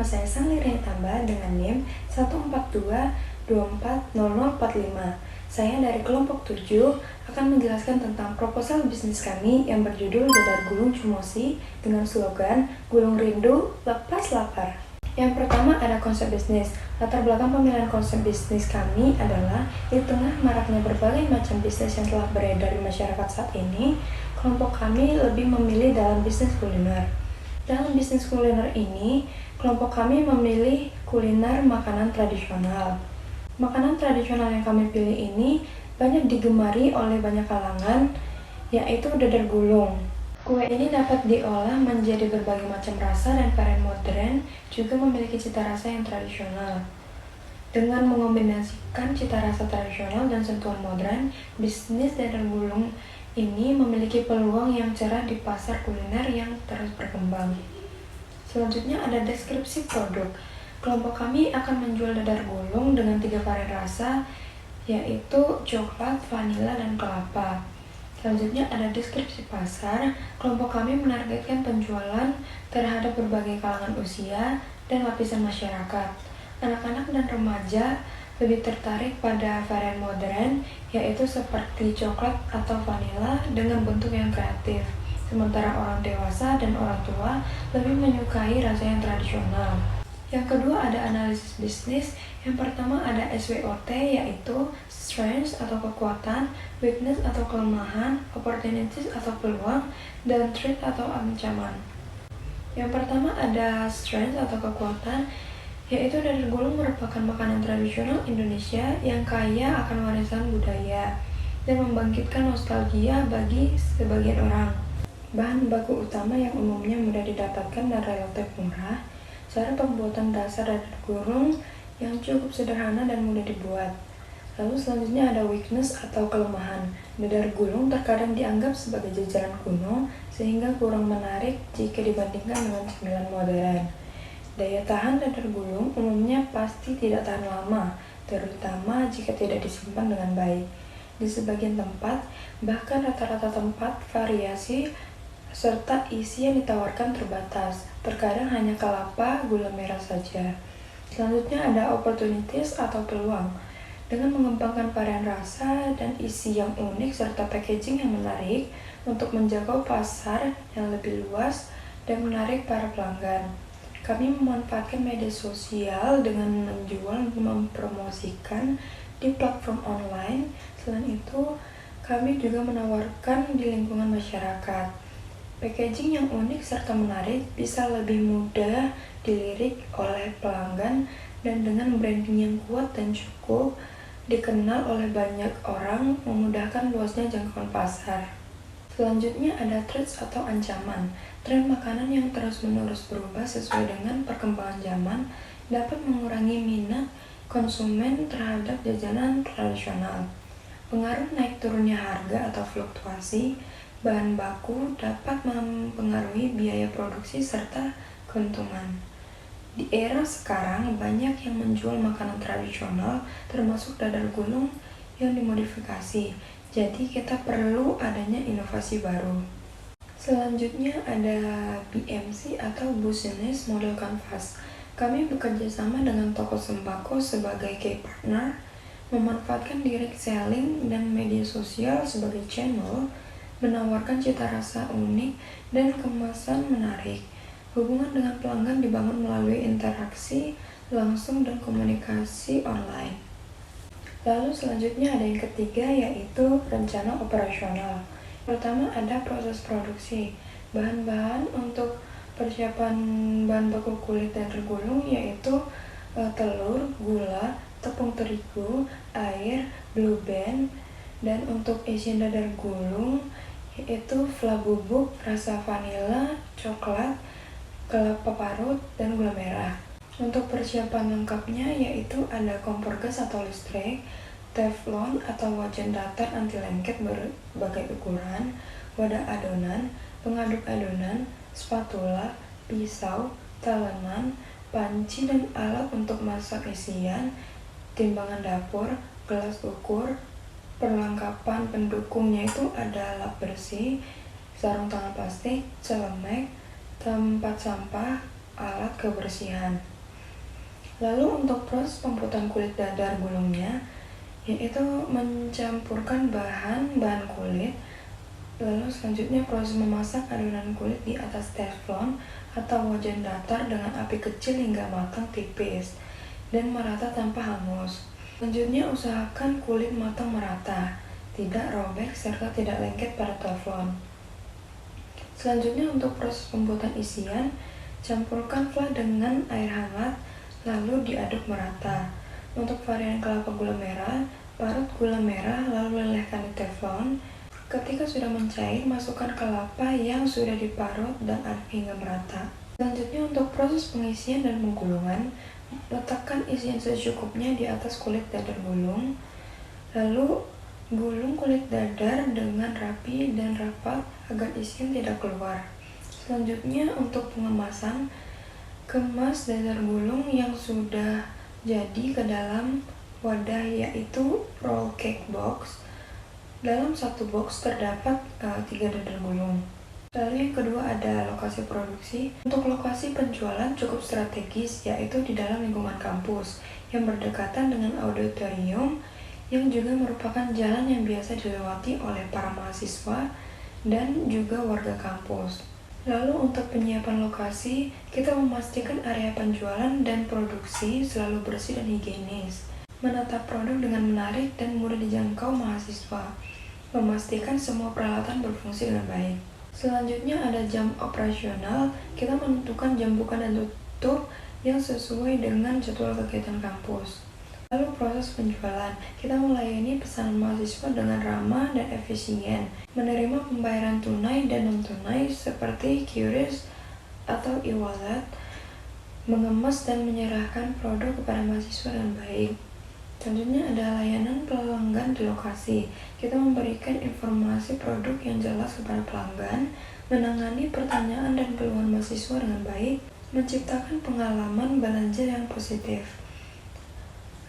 saya Sangli Tambah dengan NIM 142240045. Saya dari kelompok 7 akan menjelaskan tentang proposal bisnis kami yang berjudul Dadar Gulung Cumosi dengan slogan Gulung Rindu, Lepas Lapar. Yang pertama ada konsep bisnis. Latar belakang pemilihan konsep bisnis kami adalah di tengah maraknya berbagai macam bisnis yang telah beredar di masyarakat saat ini, kelompok kami lebih memilih dalam bisnis kuliner. Dalam bisnis kuliner ini, kelompok kami memilih kuliner makanan tradisional. Makanan tradisional yang kami pilih ini banyak digemari oleh banyak kalangan, yaitu dadar gulung. Kue ini dapat diolah menjadi berbagai macam rasa dan varian modern, juga memiliki cita rasa yang tradisional. Dengan mengombinasikan cita rasa tradisional dan sentuhan modern, bisnis dadar gulung ini memiliki peluang yang cerah di pasar kuliner yang terus berkembang. Selanjutnya ada deskripsi produk. Kelompok kami akan menjual dadar gulung dengan 3 varian rasa, yaitu coklat, vanila, dan kelapa. Selanjutnya ada deskripsi pasar. Kelompok kami menargetkan penjualan terhadap berbagai kalangan usia dan lapisan masyarakat. Anak-anak dan remaja lebih tertarik pada varian modern, yaitu seperti coklat atau vanila dengan bentuk yang kreatif. Sementara orang dewasa dan orang tua lebih menyukai rasa yang tradisional. Yang kedua ada analisis bisnis. Yang pertama ada SWOT, yaitu strengths atau kekuatan, weakness atau kelemahan, opportunities atau peluang, dan threat atau ancaman. Yang pertama ada strengths atau kekuatan, yaitu dadar gulung merupakan makanan tradisional Indonesia yang kaya akan warisan budaya dan membangkitkan nostalgia bagi sebagian orang. Bahan baku utama yang umumnya mudah didapatkan dan relatif murah. Cara pembuatan dasar dadar gulung yang cukup sederhana dan mudah dibuat. Lalu selanjutnya ada weakness atau kelemahan. Dadar gulung terkadang dianggap sebagai jajanan kuno sehingga kurang menarik jika dibandingkan dengan cemilan modern. Daya tahan dadar gulung umumnya pasti tidak tahan lama, terutama jika tidak disimpan dengan baik. Di sebagian tempat, bahkan rata-rata tempat, variasi serta isi yang ditawarkan terbatas. Terkadang hanya kelapa, gula merah saja. Selanjutnya ada opportunities atau peluang. Dengan mengembangkan varian rasa dan isi yang unik serta packaging yang menarik untuk menjangkau pasar yang lebih luas dan menarik para pelanggan. Kami memanfaatkan media sosial dengan menjual dan mempromosikan di platform online. Selain itu, kami juga menawarkan di lingkungan masyarakat. Packaging yang unik serta menarik bisa lebih mudah dilirik oleh pelanggan dan dengan branding yang kuat dan cukup dikenal oleh banyak orang memudahkan luasnya jangkauan pasar. Selanjutnya ada threats atau ancaman. Tren makanan yang terus-menerus berubah sesuai dengan perkembangan zaman dapat mengurangi minat konsumen terhadap jajanan tradisional. Pengaruh naik turunnya harga atau fluktuasi bahan baku dapat mempengaruhi biaya produksi serta keuntungan. Di era sekarang, banyak yang menjual makanan tradisional termasuk dadar gulung yang dimodifikasi. Jadi kita perlu adanya inovasi baru. Selanjutnya ada BMC atau Business Model Canvas. Kami bekerja sama dengan toko sembako sebagai key partner, memanfaatkan direct selling dan media sosial sebagai channel, menawarkan cita rasa unik dan kemasan menarik. Hubungan dengan pelanggan dibangun melalui interaksi langsung dan komunikasi online. Lalu selanjutnya ada yang ketiga, yaitu rencana operasional. Pertama ada proses produksi. Bahan-bahan untuk persiapan bahan baku kulit dadar gulung yaitu telur, gula, tepung terigu, air, blue band, dan untuk isian dadar gulung yaitu fla bubuk, rasa vanila, coklat, kelapa parut, dan gula merah. Untuk persiapan lengkapnya yaitu ada kompor gas atau listrik, teflon atau wajan datar anti lengket berbagai ukuran, wadah adonan, pengaduk adonan, spatula, pisau, talenan, panci dan alat untuk masak isian, timbangan dapur, gelas ukur. Perlengkapan pendukungnya itu ada lap bersih, sarung tangan plastik, celemek, tempat sampah, alat kebersihan. Lalu untuk proses pembuatan kulit dadar gulungnya, yaitu mencampurkan bahan kulit. Lalu selanjutnya proses memasak adonan kulit di atas teflon atau wajan datar dengan api kecil hingga matang tipis dan merata tanpa hangus. Selanjutnya usahakan kulit matang merata, tidak robek serta tidak lengket pada teflon. Selanjutnya untuk proses pembuatan isian, campurkan fla dengan air hangat lalu diaduk merata. Untuk varian kelapa gula merah, parut gula merah lalu lelehkan di teflon. Ketika sudah mencair, masukkan kelapa yang sudah diparut dan aduk hingga merata. Selanjutnya untuk proses pengisian dan penggulungan, letakkan isian secukupnya di atas kulit dadar gulung. Lalu gulung kulit dadar dengan rapi dan rapat agar isian tidak keluar. Selanjutnya untuk pengemasan, kemas dadar gulung yang sudah jadi ke dalam wadah yaitu roll cake box. Dalam satu box terdapat 3 dadar gulung. Lalu yang kedua ada lokasi produksi. Untuk lokasi penjualan cukup strategis yaitu di dalam lingkungan kampus yang berdekatan dengan auditorium yang juga merupakan jalan yang biasa dilewati oleh para mahasiswa dan juga warga kampus. Lalu untuk penyiapan lokasi, kita memastikan area penjualan dan produksi selalu bersih dan higienis. Menata produk dengan menarik dan mudah dijangkau mahasiswa. Memastikan semua peralatan berfungsi dengan baik. Selanjutnya ada jam operasional, kita menentukan jam buka dan tutup yang sesuai dengan jadwal kegiatan kampus. Lalu proses penjualan, kita melayani pesanan mahasiswa dengan ramah dan efisien, menerima pembayaran tunai dan non-tunai seperti QRIS atau e-wallet, mengemas dan menyerahkan produk kepada mahasiswa dengan baik. Selanjutnya ada layanan pelanggan di lokasi, kita memberikan informasi produk yang jelas kepada pelanggan, menangani pertanyaan dan keluhan mahasiswa dengan baik, menciptakan pengalaman belanja yang positif.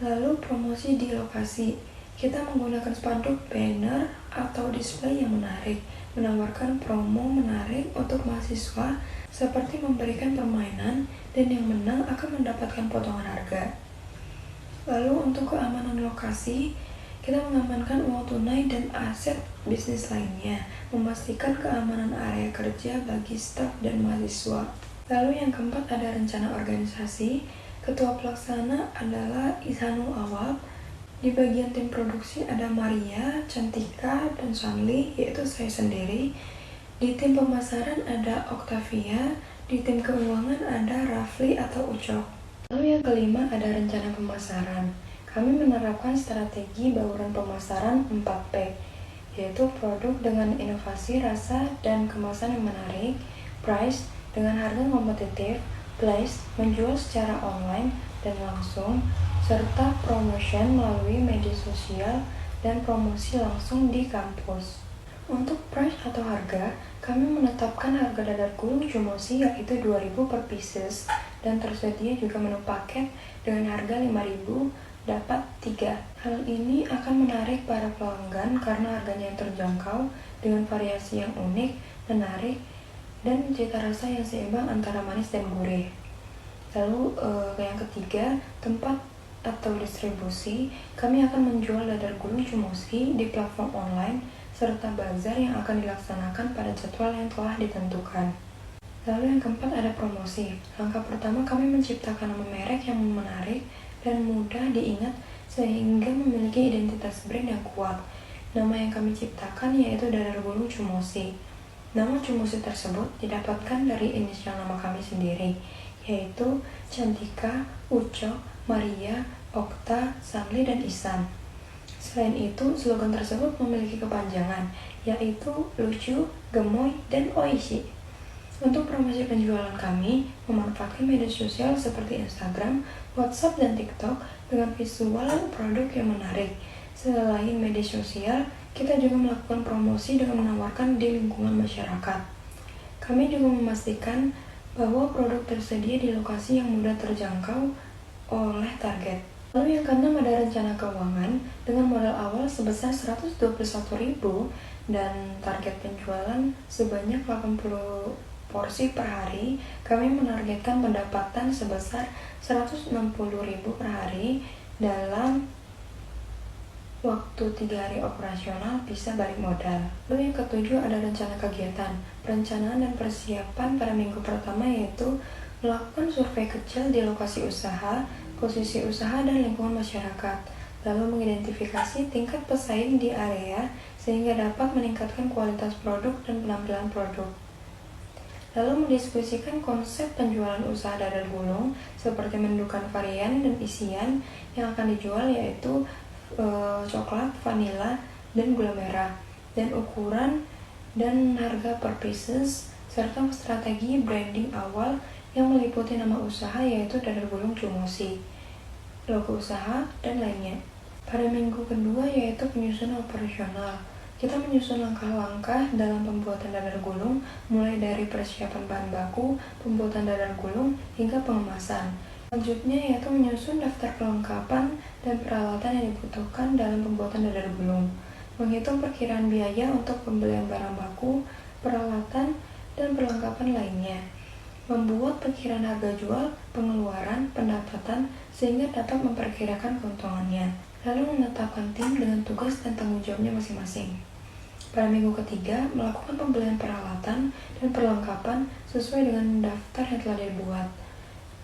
Lalu promosi di lokasi, kita menggunakan spanduk, banner, atau display yang menarik, menawarkan promo menarik untuk mahasiswa seperti memberikan permainan dan yang menang akan mendapatkan potongan harga. Lalu untuk keamanan lokasi, kita mengamankan uang tunai dan aset bisnis lainnya, memastikan keamanan area kerja bagi staf dan mahasiswa. Lalu yang keempat ada rencana organisasi. Ketua pelaksana adalah Ihsanul Awab. Di bagian tim produksi ada Maria, Cantika, dan Sanli, yaitu saya sendiri. Di tim pemasaran ada Octavia. Di tim keuangan ada Rafli atau Ucok. Lalu yang kelima ada rencana pemasaran. Kami menerapkan strategi bauran pemasaran 4P, yaitu produk dengan inovasi rasa dan kemasan yang menarik, price dengan harga kompetitif, place menjual secara online dan langsung, serta promotion melalui media sosial dan promosi langsung di kampus. Untuk price atau harga, kami menetapkan harga dadar gulung Jumosi yaitu 2.000 per pieces dan tersedia juga menu paket dengan harga 5.000 dapat 3. Hal ini akan menarik para pelanggan karena harganya yang terjangkau dengan variasi yang unik, menarik, dan cita rasa yang seimbang antara manis dan gurih. Lalu yang ketiga, tempat atau distribusi. Kami akan menjual dadar gulung Jumosi di platform online serta bazar yang akan dilaksanakan pada jadwal yang telah ditentukan. Lalu yang keempat ada promosi. Langkah pertama kami menciptakan nama merek yang menarik dan mudah diingat sehingga memiliki identitas brand yang kuat. Nama yang kami ciptakan yaitu dadar gulung Jumosi. Nama Jumosi tersebut didapatkan dari inisial nama kami sendiri, yaitu Cantika, Ucok, Maria, Okta, Sanli, dan Ihsan. Selain itu, slogan tersebut memiliki kepanjangan, yaitu lucu, gemoy, dan oishi. Untuk promosi penjualan kami, memanfaatkan media sosial seperti Instagram, WhatsApp, dan TikTok dengan visual produk yang menarik. Selain media sosial, kita juga melakukan promosi dengan menawarkan di lingkungan masyarakat. Kami juga memastikan bahwa produk tersedia di lokasi yang mudah terjangkau oleh target. Lalu yang keenam ada rencana keuangan dengan modal awal sebesar 121.000 dan target penjualan sebanyak 80 porsi per hari, kami menargetkan pendapatan sebesar 160.000 per hari dalam waktu 3 hari operasional bisa balik modal. Lalu yang ketujuh ada rencana kegiatan. Perencanaan dan persiapan pada minggu pertama yaitu melakukan survei kecil di lokasi usaha, posisi usaha dan lingkungan masyarakat. Lalu mengidentifikasi tingkat pesaing di area sehingga dapat meningkatkan kualitas produk dan penampilan produk. Lalu mendiskusikan konsep penjualan usaha dadar gulung seperti menentukan varian dan isian yang akan dijual yaitu coklat, vanila, dan gula merah, dan ukuran dan harga per pieces, serta strategi branding awal yang meliputi nama usaha yaitu Dadar Gulung Cumosi, logo usaha, dan lainnya. Pada minggu kedua yaitu penyusunan operasional. Kita menyusun langkah-langkah dalam pembuatan dadar gulung, mulai dari persiapan bahan baku, pembuatan dadar gulung, hingga pengemasan. Selanjutnya yaitu menyusun daftar perlengkapan dan peralatan yang dibutuhkan dalam pembuatan dadar gulung, menghitung perkiraan biaya untuk pembelian barang baku, peralatan, dan perlengkapan lainnya, membuat perkiraan harga jual, pengeluaran, pendapatan, sehingga dapat memperkirakan keuntungannya, lalu menetapkan tim dengan tugas dan tanggung jawabnya masing-masing. Pada minggu ketiga, melakukan pembelian peralatan dan perlengkapan sesuai dengan daftar yang telah dibuat.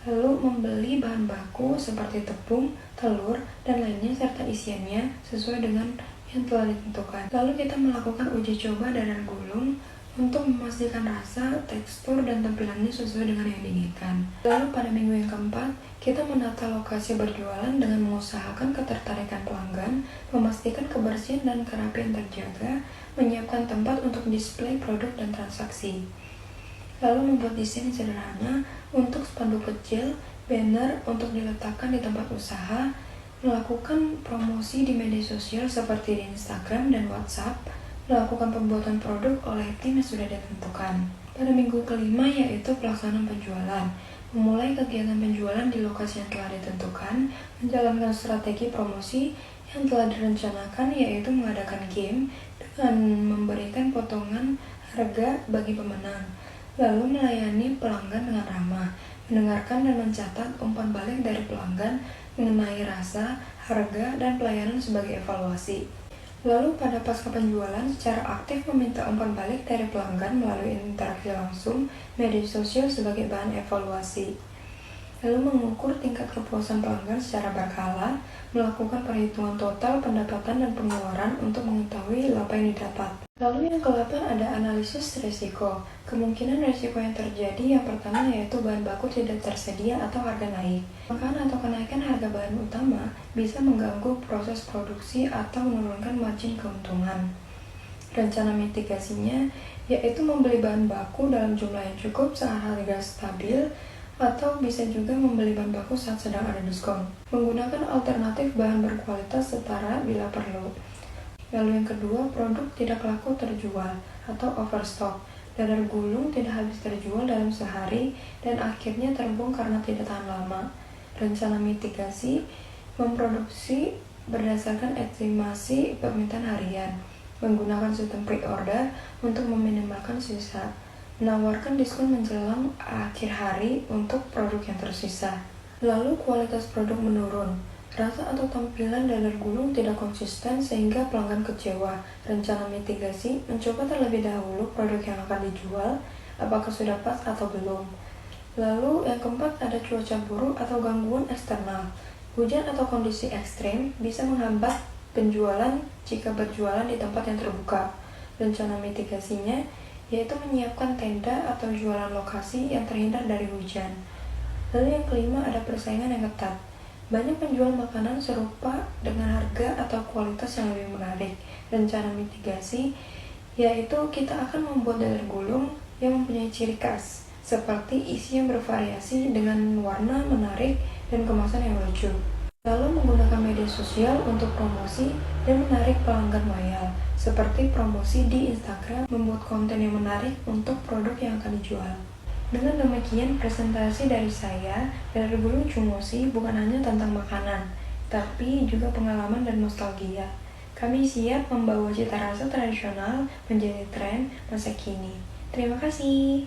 Lalu membeli bahan baku seperti tepung, telur, dan lainnya serta isiannya sesuai dengan yang telah ditentukan. Lalu kita melakukan uji coba dadar gulung untuk memastikan rasa, tekstur, dan tampilannya sesuai dengan yang diinginkan. Lalu pada minggu yang keempat, kita menata lokasi berjualan dengan mengusahakan ketertarikan pelanggan, memastikan kebersihan dan kerapian terjaga, menyiapkan tempat untuk display produk dan transaksi. Lalu membuat desain yang sederhana untuk spanduk kecil, banner untuk diletakkan di tempat usaha, melakukan promosi di media sosial seperti di Instagram dan WhatsApp, melakukan pembuatan produk oleh tim yang sudah ditentukan. Pada minggu kelima yaitu pelaksanaan penjualan, memulai kegiatan penjualan di lokasi yang telah ditentukan, menjalankan strategi promosi yang telah direncanakan yaitu mengadakan game dengan memberikan potongan harga bagi pemenang, lalu melayani pelanggan dengan ramah, mendengarkan dan mencatat umpan balik dari pelanggan mengenai rasa, harga, dan pelayanan sebagai evaluasi. Lalu pada pasca penjualan, secara aktif meminta umpan balik dari pelanggan melalui interaksi langsung, media sosial sebagai bahan evaluasi. Lalu mengukur tingkat kepuasan pelanggan secara berkala, melakukan perhitungan total pendapatan dan pengeluaran untuk mengetahui apa yang didapat. Lalu yang ke-8 ada analisis risiko. Kemungkinan risiko yang terjadi yang pertama yaitu bahan baku tidak tersedia atau harga naik. Kelangkaan atau kenaikan harga bahan utama bisa mengganggu proses produksi atau menurunkan margin keuntungan. Rencana mitigasinya yaitu membeli bahan baku dalam jumlah yang cukup saat harga stabil, atau bisa juga membeli bahan baku saat sedang ada diskon. Menggunakan alternatif bahan berkualitas setara bila perlu. Lalu yang kedua, produk tidak laku terjual atau overstock. Dadar gulung tidak habis terjual dalam sehari dan akhirnya terbung karena tidak tahan lama. Rencana mitigasi memproduksi berdasarkan estimasi permintaan harian, menggunakan sistem pre-order untuk meminimalkan sisa, menawarkan diskon menjelang akhir hari untuk produk yang tersisa. Lalu kualitas produk menurun. Rasa atau tampilan dadar gulung tidak konsisten sehingga pelanggan kecewa. Rencana mitigasi mencoba terlebih dahulu produk yang akan dijual, apakah sudah pas atau belum. Lalu yang keempat ada cuaca buruk atau gangguan eksternal. Hujan atau kondisi ekstrim bisa menghambat penjualan jika berjualan di tempat yang terbuka. Rencana mitigasinya yaitu menyiapkan tenda atau jualan lokasi yang terhindar dari hujan. Lalu yang kelima ada persaingan yang ketat. Banyak penjual makanan serupa dengan harga atau kualitas yang lebih menarik. Rencana mitigasi yaitu kita akan membuat dadar gulung yang mempunyai ciri khas, seperti isi yang bervariasi dengan warna menarik dan kemasan yang lucu. Lalu menggunakan media sosial untuk promosi dan menarik pelanggan loyal, seperti promosi di Instagram, membuat konten yang menarik untuk produk yang akan dijual. Dengan demikian, presentasi dari saya, Dadar Gulung Cumosi bukan hanya tentang makanan, tapi juga pengalaman dan nostalgia. Kami siap membawa cita rasa tradisional menjadi tren masa kini. Terima kasih.